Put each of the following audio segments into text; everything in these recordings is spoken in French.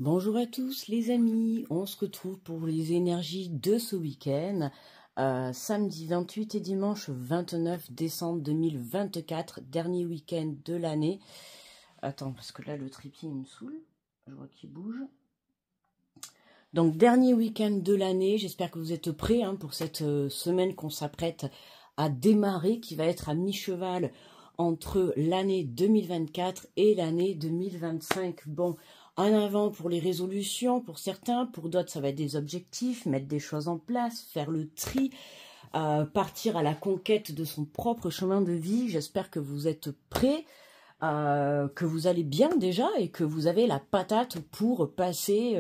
Bonjour à tous les amis, on se retrouve pour les énergies de ce week-end, samedi 28 et dimanche 29 décembre 2024, dernier week-end de l'année. Attends, parce que là le trépied il me saoule, je vois qu'il bouge. Donc dernier week-end de l'année, j'espère que vous êtes prêts pour cette semaine qu'on s'apprête à démarrer, qui va être à mi-cheval entre l'année 2024 et l'année 2025. Bon, en avant pour les résolutions, pour certains, pour d'autres ça va être des objectifs, mettre des choses en place, faire le tri, partir à la conquête de son propre chemin de vie. J'espère que vous êtes prêts, que vous allez bien déjà et que vous avez la patate pour passer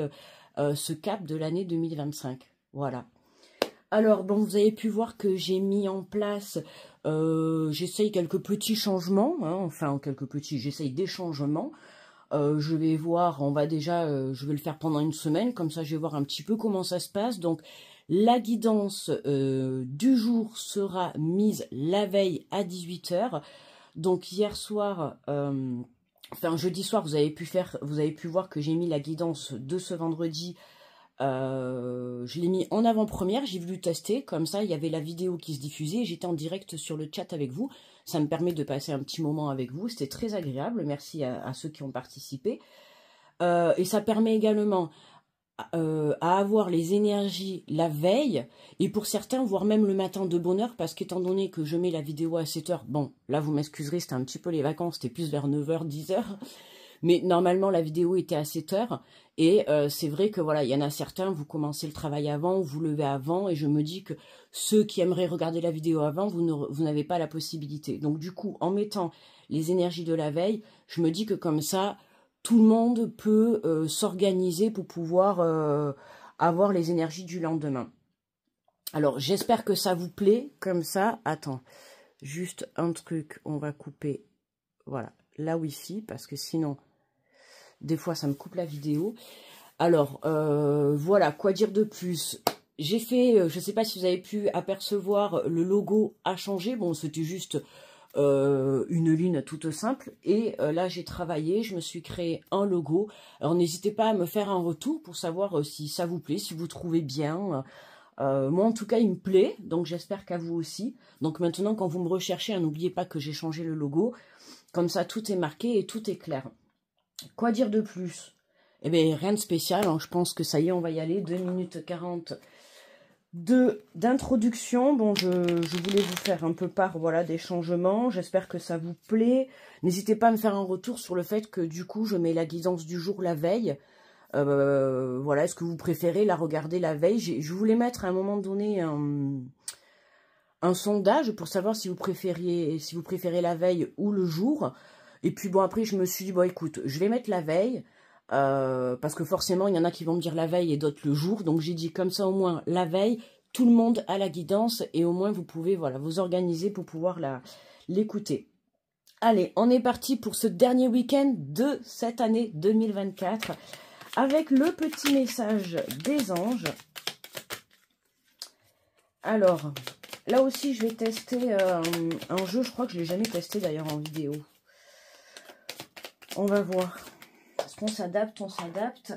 ce cap de l'année 2025. Voilà. Alors, bon, vous avez pu voir que j'ai mis en place, j'essaye quelques petits changements, enfin quelques petits, j'essaye des changements. Je vais voir, je vais le faire pendant une semaine, comme ça je vais voir un petit peu comment ça se passe. Donc la guidance du jour sera mise la veille à 18 h. Donc hier soir, enfin jeudi soir, vous avez pu voir que j'ai mis la guidance de ce vendredi. Je l'ai mis en avant-première, j'ai voulu tester, comme ça il y avait la vidéo qui se diffusait, j'étais en direct sur le chat avec vous, ça me permet de passer un petit moment avec vous, c'était très agréable, merci à ceux qui ont participé, et ça permet également à avoir les énergies la veille, et pour certains, voire même le matin de bonne heure, parce qu'étant donné que je mets la vidéo à 7 h, bon, là vous m'excuserez, c'était un petit peu les vacances, c'était plus vers 9 h, 10 h, mais normalement la vidéo était à 7 h, et c'est vrai que voilà, il y en a certains, vous commencez le travail avant, vous levez avant, et je me dis que ceux qui aimeraient regarder la vidéo avant, vous n'avez pas la possibilité. Donc du coup, en mettant les énergies de la veille, je me dis que comme ça, tout le monde peut s'organiser pour pouvoir avoir les énergies du lendemain. Alors, j'espère que ça vous plaît, comme ça. Attends, juste un truc, on va couper, voilà, la Wi-Fi, parce que sinon, des fois, ça me coupe la vidéo. Alors, voilà, quoi dire de plus? J'ai fait, je ne sais pas si vous avez pu apercevoir, le logo a changé. Bon, c'était juste une ligne toute simple. Et là, j'ai travaillé, je me suis créé un logo. Alors, n'hésitez pas à me faire un retour pour savoir si ça vous plaît, si vous trouvez bien. Moi, en tout cas, il me plaît, donc j'espère qu'à vous aussi. Donc maintenant, quand vous me recherchez, n'oubliez pas que j'ai changé le logo. Comme ça, tout est marqué et tout est clair. Quoi dire de plus? Eh bien, rien de spécial, je pense que ça y est, on va y aller. 2 minutes 40 d'introduction. Bon, je voulais vous faire un peu part, voilà, des changements. J'espère que ça vous plaît. N'hésitez pas à me faire un retour sur le fait que, du coup, je mets la guidance du jour la veille. Voilà, est-ce que vous préférez la regarder la veille? Je voulais mettre à un moment donné un sondage pour savoir si vous préférez la veille ou le jour. Et puis bon, après je me suis dit, bon écoute, je vais mettre la veille, parce que forcément il y en a qui vont me dire la veille et d'autres le jour. Donc j'ai dit comme ça au moins la veille, tout le monde a la guidance et au moins vous pouvez voilà, vous organiser pour pouvoir l'écouter. Allez, on est parti pour ce dernier week-end de cette année 2024 avec le petit message des anges. Alors, là aussi je vais tester un jeu, je crois que je ne l'ai jamais testé d'ailleurs en vidéo. On va voir. Est-ce qu'on s'adapte? On s'adapte.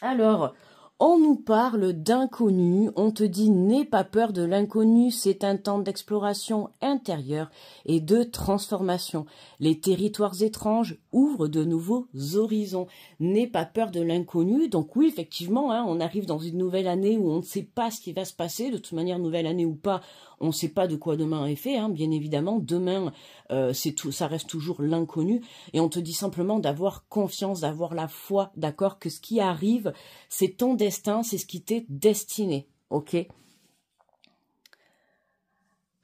Alors, on nous parle d'inconnu. On te dit, n'aie pas peur de l'inconnu. C'est un temps d'exploration intérieure et de transformation. Les territoires étranges ouvrent de nouveaux horizons. N'aie pas peur de l'inconnu. Donc oui, effectivement, on arrive dans une nouvelle année où on ne sait pas ce qui va se passer. De toute manière, nouvelle année ou pas, on ne sait pas de quoi demain est fait, bien évidemment. Demain, ça reste toujours l'inconnu. Et on te dit simplement d'avoir confiance, d'avoir la foi, d'accord, que ce qui arrive, c'est ton destin, c'est ce qui t'est destiné, ok?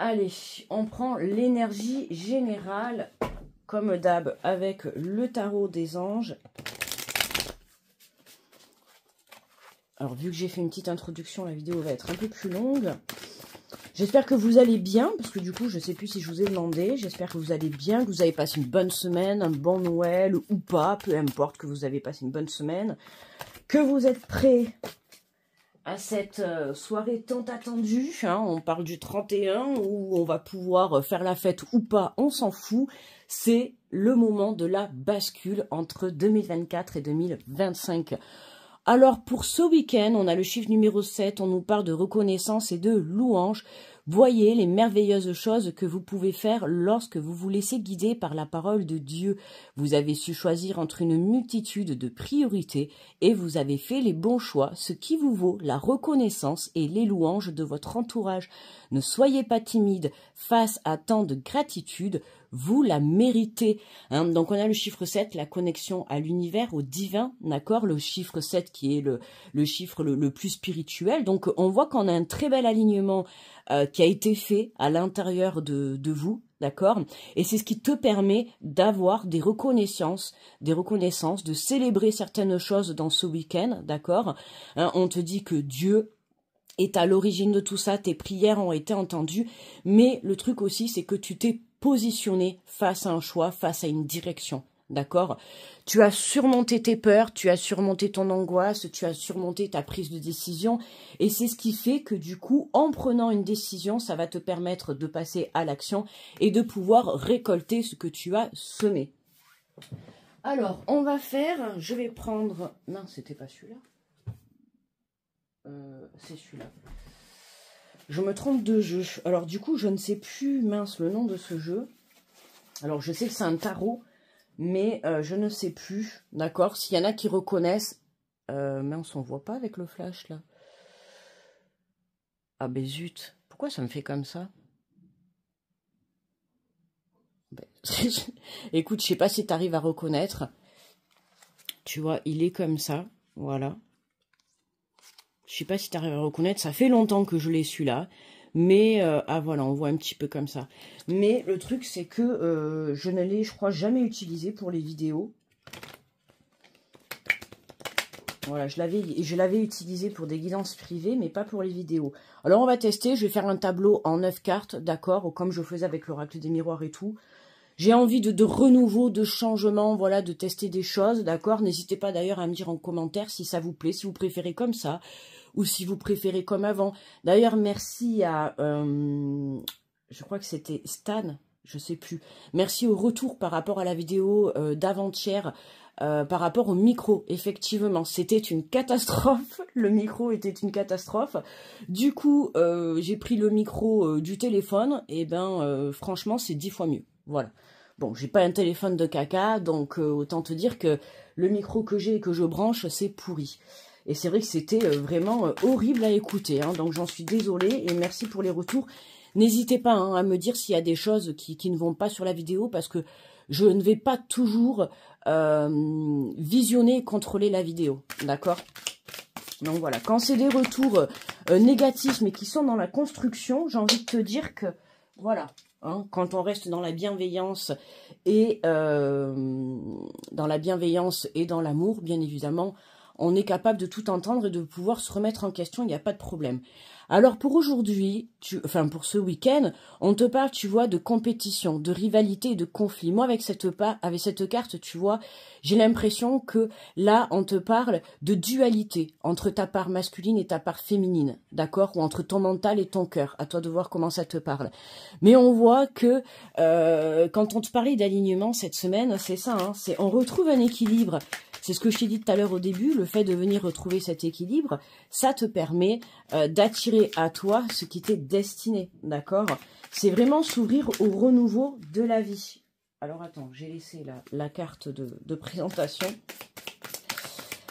Allez, on prend l'énergie générale, comme d'hab, avec le tarot des anges. Alors, vu que j'ai fait une petite introduction, la vidéo va être un peu plus longue. J'espère que vous allez bien, parce que du coup, je ne sais plus si je vous ai demandé. J'espère que vous allez bien, que vous avez passé une bonne semaine, un bon Noël ou pas, peu importe, que vous avez passé une bonne semaine, que vous êtes prêts à cette soirée tant attendue. On parle du 31, où on va pouvoir faire la fête ou pas, on s'en fout. C'est le moment de la bascule entre 2024 et 2025. Alors, pour ce week-end, on a le chiffre numéro 7, on nous parle de reconnaissance et de louange. Voyez les merveilleuses choses que vous pouvez faire lorsque vous vous laissez guider par la parole de Dieu. Vous avez su choisir entre une multitude de priorités et vous avez fait les bons choix, ce qui vous vaut la reconnaissance et les louanges de votre entourage. Ne soyez pas timide face à tant de gratitude, vous la méritez. Donc on a le chiffre 7, la connexion à l'univers, au divin, d'accord? Le chiffre 7 qui est le chiffre le plus spirituel. Donc on voit qu'on a un très bel alignement qui a été fait à l'intérieur de vous, d'accord? Et c'est ce qui te permet d'avoir des reconnaissances, de célébrer certaines choses dans ce week-end, d'accord? On te dit que Dieu est à l'origine de tout ça, tes prières ont été entendues, mais le truc aussi, c'est que tu t'es positionné face à un choix, face à une direction, d'accord? Tu as surmonté tes peurs, tu as surmonté ton angoisse, tu as surmonté ta prise de décision, et c'est ce qui fait que du coup, en prenant une décision, ça va te permettre de passer à l'action et de pouvoir récolter ce que tu as semé. Alors, on va faire, je vais prendre, non, c'était pas celui-là. C'est celui-là. Je me trompe de jeu. Alors du coup, je ne sais plus, mince, le nom de ce jeu. Alors je sais que c'est un tarot, mais je ne sais plus. D'accord? S'il y en a qui reconnaissent... mince, on voit pas avec le flash, là. Ah ben zut. Pourquoi ça me fait comme ça? Ben, écoute, je sais pas si tu arrives à reconnaître. Tu vois, il est comme ça. Voilà. Je sais pas si tu arrives à reconnaître, ça fait longtemps que je l'ai celui-là, mais ah voilà, on voit un petit peu comme ça. Mais le truc, c'est que je ne l'ai, je crois, jamais utilisé pour les vidéos. Voilà, je l'avais utilisé pour des guidances privées, mais pas pour les vidéos. Alors on va tester, je vais faire un tableau en 9 cartes, d'accord, comme je faisais avec l'oracle des miroirs et tout. J'ai envie de renouveau, de changement, voilà, de tester des choses, d'accord. N'hésitez pas d'ailleurs à me dire en commentaire si ça vous plaît, si vous préférez comme ça, ou si vous préférez comme avant. D'ailleurs, merci à, je crois que c'était Stan, je sais plus. Merci au retour par rapport à la vidéo d'avant-hier, par rapport au micro. Effectivement, c'était une catastrophe. Le micro était une catastrophe. Du coup, j'ai pris le micro du téléphone, et ben, franchement, c'est 10 fois mieux. Voilà. Bon, j'ai pas un téléphone de caca, donc autant te dire que le micro que j'ai et que je branche, c'est pourri. Et c'est vrai que c'était vraiment horrible à écouter, hein, donc j'en suis désolée et merci pour les retours. N'hésitez pas à me dire s'il y a des choses qui ne vont pas sur la vidéo, parce que je ne vais pas toujours visionner et contrôler la vidéo, d'accord? Donc voilà, quand c'est des retours négatifs mais qui sont dans la construction, j'ai envie de te dire que, voilà, hein, quand on reste dans la bienveillance et dans l'amour, bien évidemment, on est capable de tout entendre et de pouvoir se remettre en question, il n'y a pas de problème. Alors pour aujourd'hui, pour ce week-end, on te parle, tu vois, de compétition, de rivalité et de conflit. Moi, avec cette carte, tu vois, j'ai l'impression que là, on te parle de dualité entre ta part masculine et ta part féminine, d'accord? Ou entre ton mental et ton cœur. À toi de voir comment ça te parle. Mais on voit que quand on te parlait d'alignement cette semaine, c'est ça, hein, on retrouve un équilibre. C'est ce que je t'ai dit tout à l'heure au début, le fait de venir retrouver cet équilibre, ça te permet d'attirer à toi ce qui t'est destiné, d'accord? C'est vraiment s'ouvrir au renouveau de la vie. Alors attends, j'ai laissé la carte de présentation.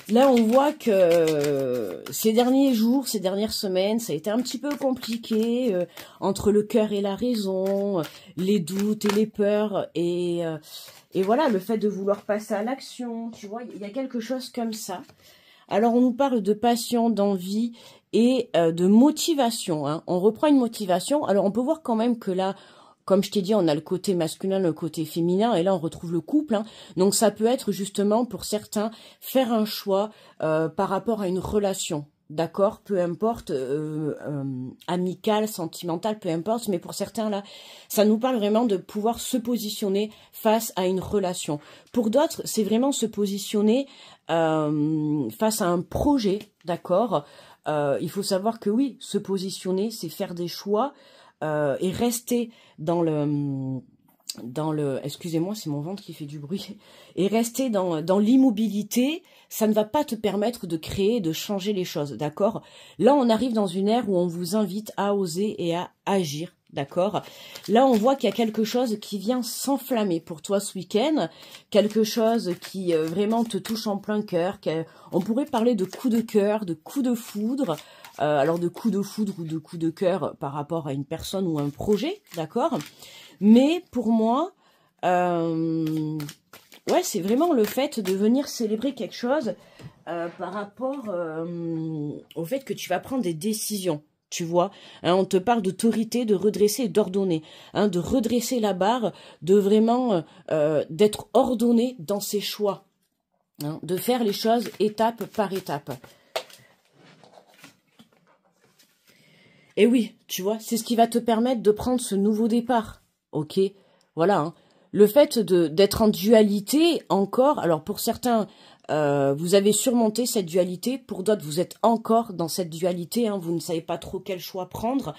Là, on voit que ces derniers jours, ces dernières semaines, ça a été un petit peu compliqué entre le cœur et la raison, les doutes et les peurs, et voilà, le fait de vouloir passer à l'action, tu vois, il y a quelque chose comme ça. Alors, on nous parle de passion, d'envie et de motivation, hein. On reprend une motivation. Alors, on peut voir quand même que là, comme je t'ai dit, on a le côté masculin, le côté féminin, et là, on retrouve le couple, hein. Donc, ça peut être justement, pour certains, faire un choix par rapport à une relation. D'accord, peu importe, amical, sentimental, peu importe, mais pour certains, là, ça nous parle vraiment de pouvoir se positionner face à une relation. Pour d'autres, c'est vraiment se positionner face à un projet, d'accord. Il faut savoir que oui, se positionner, c'est faire des choix et rester dans excusez-moi, c'est mon ventre qui fait du bruit, et rester dans l'immobilité, ça ne va pas te permettre de créer, de changer les choses, d'accord? Là, on arrive dans une ère où on vous invite à oser et à agir, d'accord? Là, on voit qu'il y a quelque chose qui vient s'enflammer pour toi ce week-end, quelque chose qui vraiment te touche en plein cœur, on pourrait parler de coup de cœur, de coup de foudre, alors de coup de foudre ou de coup de cœur par rapport à une personne ou un projet, d'accord? Mais pour moi, ouais, c'est vraiment le fait de venir célébrer quelque chose par rapport au fait que tu vas prendre des décisions, tu vois. Hein, on te parle d'autorité, de redresser et d'ordonner, hein, de redresser la barre, de vraiment d'être ordonné dans ses choix, hein, de faire les choses étape par étape. Et oui, tu vois, c'est ce qui va te permettre de prendre ce nouveau départ, ok? Voilà, hein. Le fait d'être en dualité encore, alors pour certains, vous avez surmonté cette dualité, pour d'autres, vous êtes encore dans cette dualité, hein, vous ne savez pas trop quel choix prendre.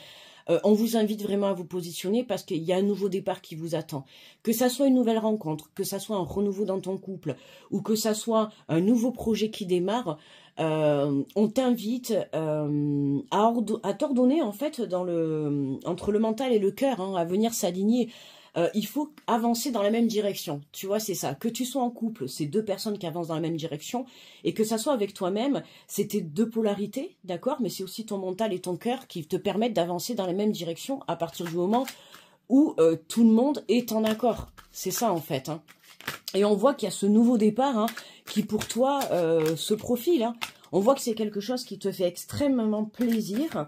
On vous invite vraiment à vous positionner parce qu'il y a un nouveau départ qui vous attend. Que ça soit une nouvelle rencontre, que ça soit un renouveau dans ton couple, ou que ça soit un nouveau projet qui démarre, on t'invite à t'ordonner en fait entre le mental et le cœur, hein, à venir s'aligner. Il faut avancer dans la même direction, tu vois, c'est ça. Que tu sois en couple, c'est deux personnes qui avancent dans la même direction, et que ça soit avec toi-même, c'est tes deux polarités, d'accord, mais c'est aussi ton mental et ton cœur qui te permettent d'avancer dans la même direction à partir du moment où tout le monde est en accord. C'est ça en fait, hein. Et on voit qu'il y a ce nouveau départ, hein, qui pour toi se profile, hein. On voit que c'est quelque chose qui te fait extrêmement plaisir.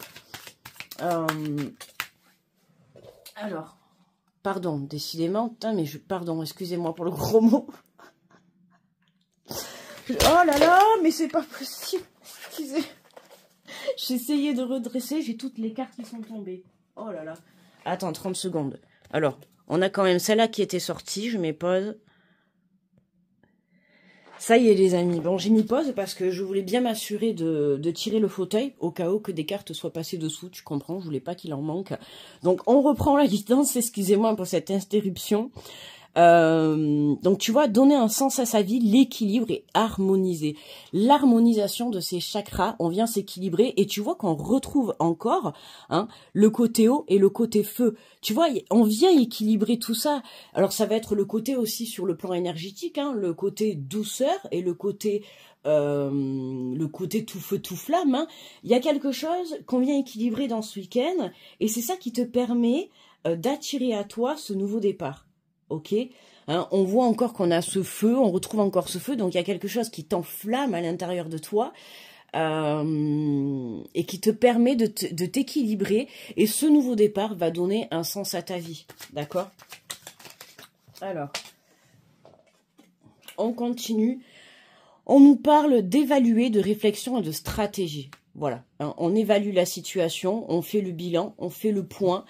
Alors... Pardon, décidément, putain, mais pardon, excusez-moi pour le gros mot. Oh là là, mais c'est pas possible. Excusez. J'ai essayé de redresser, j'ai toutes les cartes qui sont tombées. Oh là là. Attends, 30 secondes. Alors, on a quand même celle-là qui était sortie, je mets pause. Ça y est les amis, bon j'ai mis pause parce que je voulais bien m'assurer de tirer le fauteuil au cas où que des cartes soient passées dessous, tu comprends, je voulais pas qu'il en manque. Donc on reprend la guidance, excusez-moi pour cette interruption. Donc tu vois, donner un sens à sa vie, l'équilibre et harmoniser. L'harmonisation de ces chakras, on vient s'équilibrer et tu vois qu'on retrouve encore, hein, le côté eau et le côté feu. Tu vois, on vient équilibrer tout ça. Alors ça va être le côté aussi sur le plan énergétique, hein, le côté douceur et le côté tout feu tout flamme, hein. Il y a quelque chose qu'on vient équilibrer dans ce week-end et c'est ça qui te permet d'attirer à toi ce nouveau départ. Ok, hein, on voit encore qu'on a ce feu, on retrouve encore ce feu, donc il y a quelque chose qui t'enflamme à l'intérieur de toi et qui te permet de t'équilibrer. Et ce nouveau départ va donner un sens à ta vie, d'accord? Alors, on continue. On nous parle d'évaluer, de réflexion et de stratégie. Voilà, hein, on évalue la situation, on fait le bilan, on fait le point.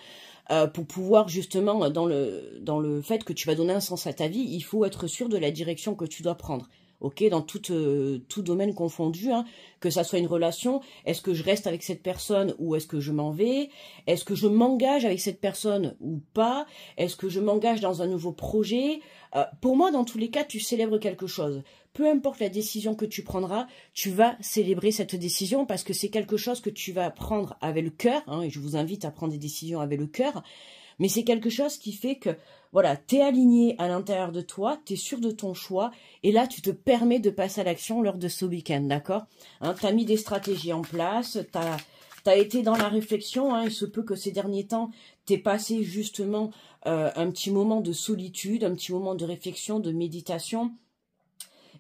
Pour pouvoir justement, dans le fait que tu vas donner un sens à ta vie, il faut être sûr de la direction que tu dois prendre. Ok, dans tout domaine confondu, hein, que ça soit une relation, est-ce que je reste avec cette personne ou est-ce que je m'en vais? Est-ce que je m'engage avec cette personne ou pas? Est-ce que je m'engage dans un nouveau projet? Pour moi, dans tous les cas, tu célèbres quelque chose. Peu importe la décision que tu prendras, tu vas célébrer cette décision parce que c'est quelque chose que tu vas prendre avec le cœur, hein, et je vous invite à prendre des décisions avec le cœur, mais c'est quelque chose qui fait que, voilà, tu es aligné à l'intérieur de toi, tu es sûr de ton choix, et là, tu te permets de passer à l'action lors de ce week-end, d'accord, hein, tu as mis des stratégies en place, tu as été dans la réflexion, hein, il se peut que ces derniers temps, tu aies passé justement un petit moment de solitude, un petit moment de réflexion, de méditation.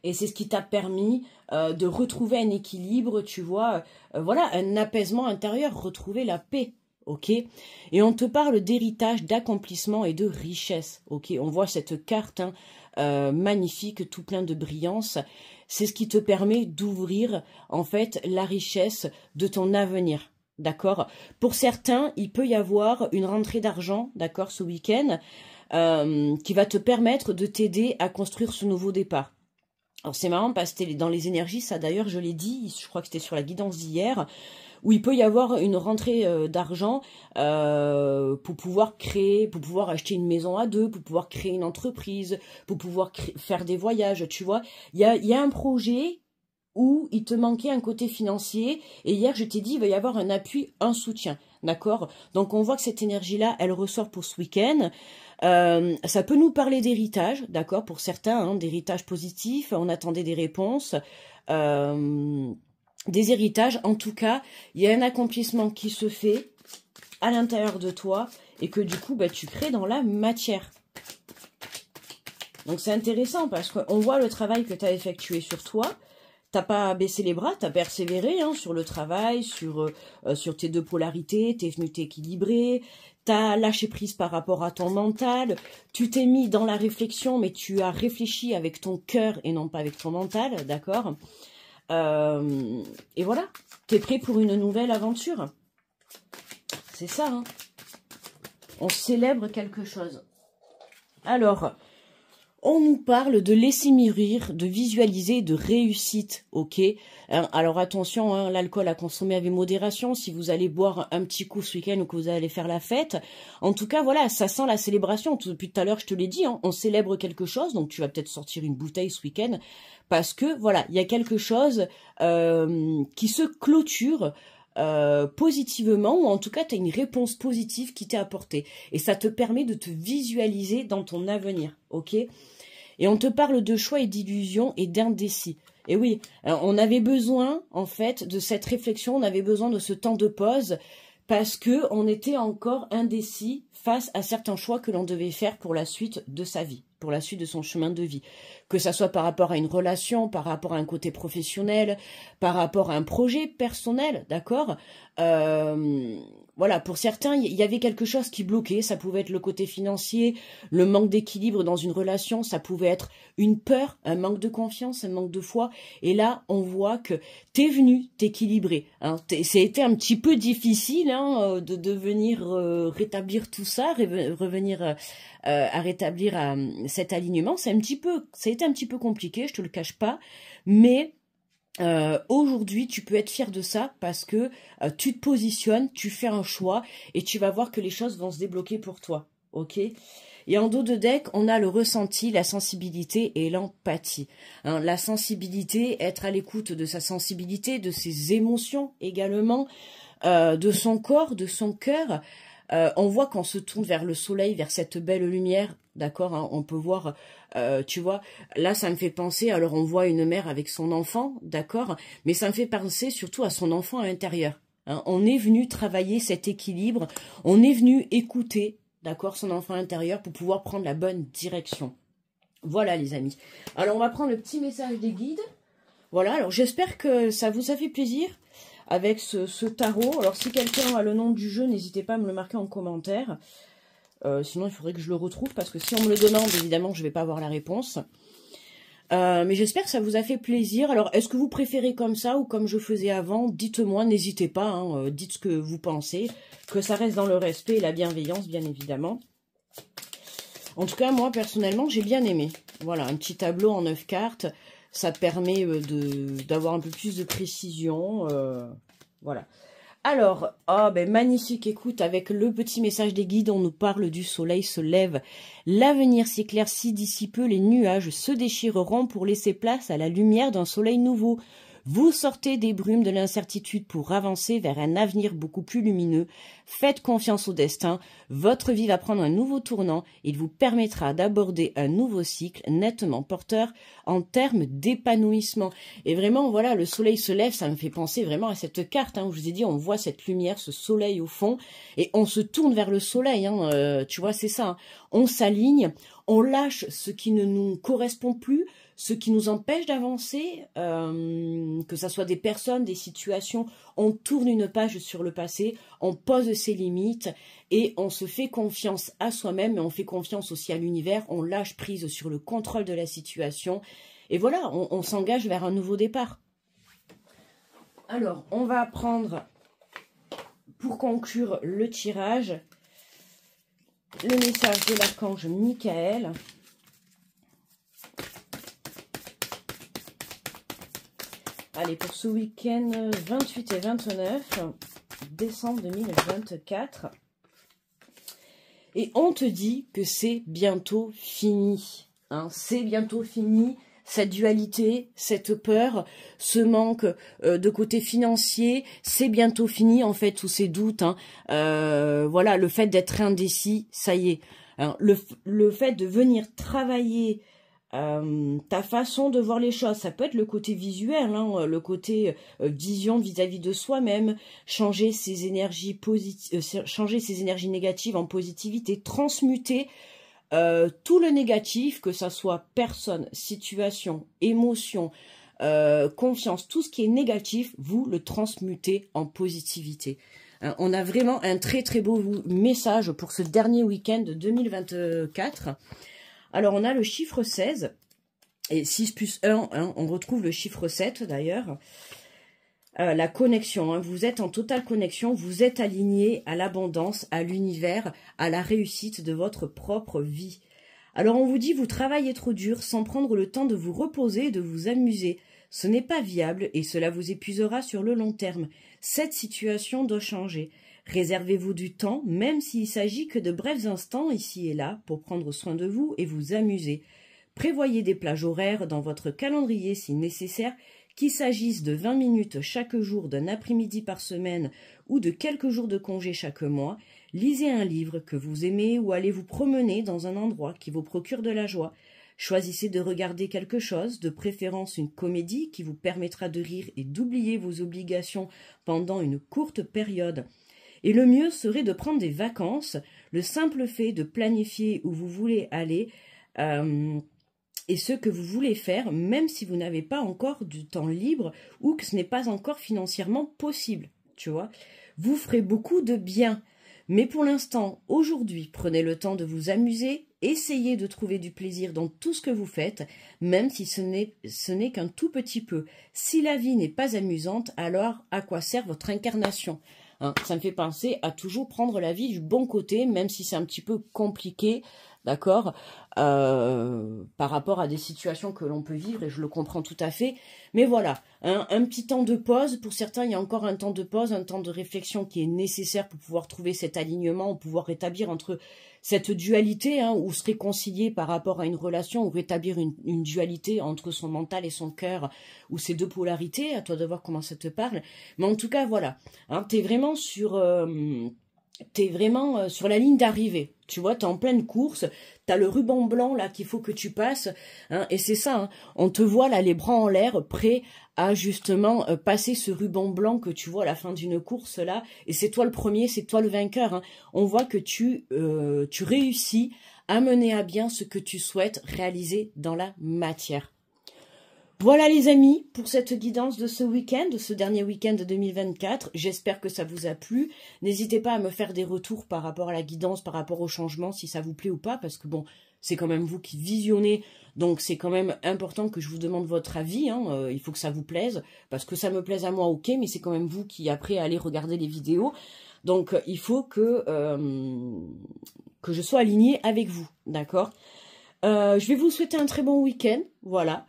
Et c'est ce qui t'a permis de retrouver un équilibre, tu vois, voilà, un apaisement intérieur, retrouver la paix, ok? Et on te parle d'héritage, d'accomplissement et de richesse, ok? On voit cette carte, hein, magnifique, tout plein de brillance. C'est ce qui te permet d'ouvrir, en fait, la richesse de ton avenir, d'accord? Pour certains, il peut y avoir une rentrée d'argent, d'accord, ce week-end, qui va te permettre de t'aider à construire ce nouveau départ. Alors c'est marrant parce que dans les énergies, ça d'ailleurs je l'ai dit, je crois que c'était sur la guidance d'hier, où il peut y avoir une rentrée d'argent pour pouvoir créer, pour pouvoir acheter une maison à deux, pour pouvoir créer une entreprise, pour pouvoir faire des voyages, tu vois. Il y a un projet où il te manquait un côté financier, et hier je t'ai dit, il va y avoir un appui, un soutien, d'accord? Donc on voit que cette énergie-là, elle ressort pour ce week-end. Ça peut nous parler d'héritage, d'accord, pour certains, hein, d'héritage positif, on attendait des réponses, des héritages, en tout cas, il y a un accomplissement qui se fait à l'intérieur de toi, et que du coup, bah, tu crées dans la matière. Donc c'est intéressant, parce qu'on voit le travail que tu as effectué sur toi. T'as pas baissé les bras, t'as persévéré hein, sur le travail, sur tes deux polarités, t'es venu t'équilibrer, t'as lâché prise par rapport à ton mental, tu t'es mis dans la réflexion, mais tu as réfléchi avec ton cœur et non pas avec ton mental, d'accord? Et voilà, t'es prêt pour une nouvelle aventure. C'est ça, hein. On célèbre quelque chose. Alors... on nous parle de laisser mûrir, de visualiser, de réussite, ok? Alors attention, hein, l'alcool à consommer avec modération, si vous allez boire un petit coup ce week-end ou que vous allez faire la fête. En tout cas, voilà, ça sent la célébration. Depuis tout à l'heure, je te l'ai dit, hein, on célèbre quelque chose, donc tu vas peut-être sortir une bouteille ce week-end, parce que, voilà, il y a quelque chose qui se clôture positivement, ou en tout cas, tu as une réponse positive qui t'est apportée. Et ça te permet de te visualiser dans ton avenir, ok? Et on te parle de choix et d'illusions et d'indécis. Et oui, on avait besoin, en fait, de cette réflexion, on avait besoin de ce temps de pause, parce que on était encore indécis face à certains choix que l'on devait faire pour la suite de sa vie, pour la suite de son chemin de vie. Que ça soit par rapport à une relation, par rapport à un côté professionnel, par rapport à un projet personnel, d'accord? Voilà, pour certains, il y avait quelque chose qui bloquait. Ça pouvait être le côté financier, le manque d'équilibre dans une relation. Ça pouvait être une peur, un manque de confiance, un manque de foi. Et là, on voit que t'es venu t'équilibrer. Hein. C'était un petit peu difficile hein, de venir rétablir tout ça, revenir à rétablir cet alignement. Ça a été un petit peu compliqué, je te le cache pas. Mais... aujourd'hui, tu peux être fier de ça parce que tu te positionnes, tu fais un choix et tu vas voir que les choses vont se débloquer pour toi, ok? Et en dos de deck, on a le ressenti, la sensibilité et l'empathie. Hein, la sensibilité, être à l'écoute de sa sensibilité, de ses émotions également, de son corps, de son cœur. On voit qu'on se tourne vers le soleil, vers cette belle lumière, d'accord, hein, on peut voir, tu vois, là ça me fait penser, alors on voit une mère avec son enfant, d'accord, mais ça me fait penser surtout à son enfant à l'intérieur. Hein. On est venu travailler cet équilibre, on est venu écouter, d'accord, son enfant intérieur pour pouvoir prendre la bonne direction. Voilà les amis. Alors on va prendre le petit message des guides. Voilà, alors j'espère que ça vous a fait plaisir avec ce tarot. Alors si quelqu'un a le nom du jeu, n'hésitez pas à me le marquer en commentaire. Sinon il faudrait que je le retrouve parce que si on me le demande, évidemment je ne vais pas avoir la réponse. Mais j'espère que ça vous a fait plaisir. Alors est-ce que vous préférez comme ça ou comme je faisais avant? Dites-moi, n'hésitez pas, hein, dites ce que vous pensez. Que ça reste dans le respect et la bienveillance bien évidemment. En tout cas moi personnellement j'ai bien aimé. Voilà, un petit tableau en 9 cartes. Ça permet d'avoir un peu plus de précision. Voilà. Alors, oh, ben magnifique, écoute, avec le petit message des guides, on nous parle du soleil se lève. L'avenir s'éclaircit d'ici peu, les nuages se déchireront pour laisser place à la lumière d'un soleil nouveau. Vous sortez des brumes de l'incertitude pour avancer vers un avenir beaucoup plus lumineux. Faites confiance au destin. Votre vie va prendre un nouveau tournant. Il vous permettra d'aborder un nouveau cycle nettement porteur en termes d'épanouissement. Et vraiment, voilà, le soleil se lève, ça me fait penser vraiment à cette carte. Hein, où je vous ai dit, on voit cette lumière, ce soleil au fond. Et on se tourne vers le soleil. Hein, tu vois, c'est ça. Hein. On s'aligne, on lâche ce qui ne nous correspond plus, ce qui nous empêche d'avancer, que ce soit des personnes, des situations, on tourne une page sur le passé, on pose ses limites et on se fait confiance à soi-même, mais on fait confiance aussi à l'univers, on lâche prise sur le contrôle de la situation et voilà, on s'engage vers un nouveau départ. Alors, on va prendre, pour conclure le tirage, le message de l'archange Michael. Allez, pour ce week-end 28 et 29 décembre 2024. Et on te dit que c'est bientôt fini. Hein, c'est bientôt fini. Cette dualité, cette peur, ce manque de côté financier, c'est bientôt fini en fait, tous ces doutes. Hein. Voilà, le fait d'être indécis, ça y est. Hein, le fait de venir travailler ta façon de voir les choses, ça peut être le côté visuel, hein, le côté vision vis-à-vis de soi-même, changer ses énergies positives, changer ses énergies négatives en positivité, transmuter tout le négatif, que ça soit personne, situation, émotion, confiance, tout ce qui est négatif, vous le transmutez en positivité. Hein, on a vraiment un très très beau message pour ce dernier week-end de 2024. Alors, on a le chiffre 16, et 6 plus 1, hein, on retrouve le chiffre 7 d'ailleurs. La connexion, hein, vous êtes en totale connexion, vous êtes aligné à l'abondance, à l'univers, à la réussite de votre propre vie. Alors, on vous dit, vous travaillez trop dur sans prendre le temps de vous reposer et de vous amuser. Ce n'est pas viable et cela vous épuisera sur le long terme. Cette situation doit changer. Réservez-vous du temps, même s'il s'agit que de brefs instants ici et là, pour prendre soin de vous et vous amuser. Prévoyez des plages horaires dans votre calendrier si nécessaire, qu'il s'agisse de 20 minutes chaque jour, d'un après-midi par semaine ou de quelques jours de congé chaque mois. Lisez un livre que vous aimez ou allez vous promener dans un endroit qui vous procure de la joie. Choisissez de regarder quelque chose, de préférence une comédie qui vous permettra de rire et d'oublier vos obligations pendant une courte période. Et le mieux serait de prendre des vacances. Le simple fait de planifier où vous voulez aller et ce que vous voulez faire, même si vous n'avez pas encore du temps libre ou que ce n'est pas encore financièrement possible, tu vois. Vous ferez beaucoup de bien. Mais pour l'instant, aujourd'hui, prenez le temps de vous amuser, essayez de trouver du plaisir dans tout ce que vous faites, même si ce n'est qu'un tout petit peu. Si la vie n'est pas amusante, alors à quoi sert votre incarnation ? Hein, ça me fait penser à toujours prendre la vie du bon côté, même si c'est un petit peu compliqué, d'accord, par rapport à des situations que l'on peut vivre, et je le comprends tout à fait. Mais voilà, hein, un petit temps de pause. Pour certains, il y a encore un temps de pause, un temps de réflexion qui est nécessaire pour pouvoir trouver cet alignement, ou pouvoir rétablir entre cette dualité, hein, ou se réconcilier par rapport à une relation, ou rétablir une dualité entre son mental et son cœur, ou ces deux polarités. À toi de voir comment ça te parle. Mais en tout cas, voilà, hein, t'es vraiment sur la ligne d'arrivée, tu vois, t'es en pleine course, t'as le ruban blanc là qu'il faut que tu passes, hein, et c'est ça, hein, on te voit là les bras en l'air, prêt à justement passer ce ruban blanc que tu vois à la fin d'une course là, et c'est toi le premier, c'est toi le vainqueur, hein. On voit que tu réussis à mener à bien ce que tu souhaites réaliser dans la matière. Voilà les amis, pour cette guidance de ce week-end, de ce dernier week-end de 2024. J'espère que ça vous a plu. N'hésitez pas à me faire des retours par rapport à la guidance, par rapport au changement, si ça vous plaît ou pas, parce que bon, c'est quand même vous qui visionnez, donc c'est quand même important que je vous demande votre avis, hein. Il faut que ça vous plaise, parce que ça me plaise à moi, ok, mais c'est quand même vous qui après allez regarder les vidéos. Donc il faut que je sois alignée avec vous, d'accord. Je vais vous souhaiter un très bon week-end, voilà.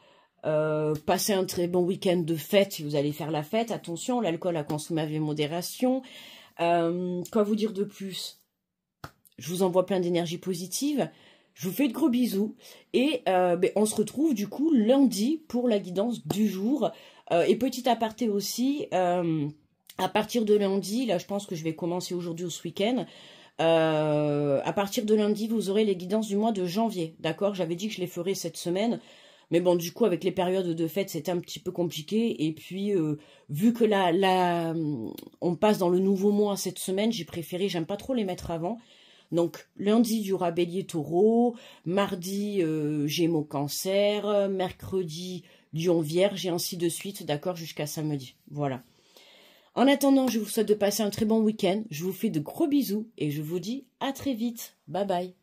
Passez un très bon week-end de fête si vous allez faire la fête. Attention, l'alcool à consommer avec modération. Quoi vous dire de plus? Je vous envoie plein d'énergie positive. Je vous fais de gros bisous. Et on se retrouve du coup lundi pour la guidance du jour. Et petit aparté aussi, à partir de lundi, là je pense que je vais commencer aujourd'hui ou ce week-end. À partir de lundi, vous aurez les guidances du mois de janvier. D'accord? J'avais dit que je les ferais cette semaine. Mais bon, du coup, avec les périodes de fête, c'était un petit peu compliqué. Et puis, vu que on passe dans le nouveau mois cette semaine, j'ai préféré, j'aime pas trop les mettre avant. Donc, lundi, il y aura Bélier Taureau. Mardi, Gémeaux Cancer. Mercredi, Lion Vierge. Et ainsi de suite, d'accord, jusqu'à samedi. Voilà. En attendant, je vous souhaite de passer un très bon week-end. Je vous fais de gros bisous. Et je vous dis à très vite. Bye bye.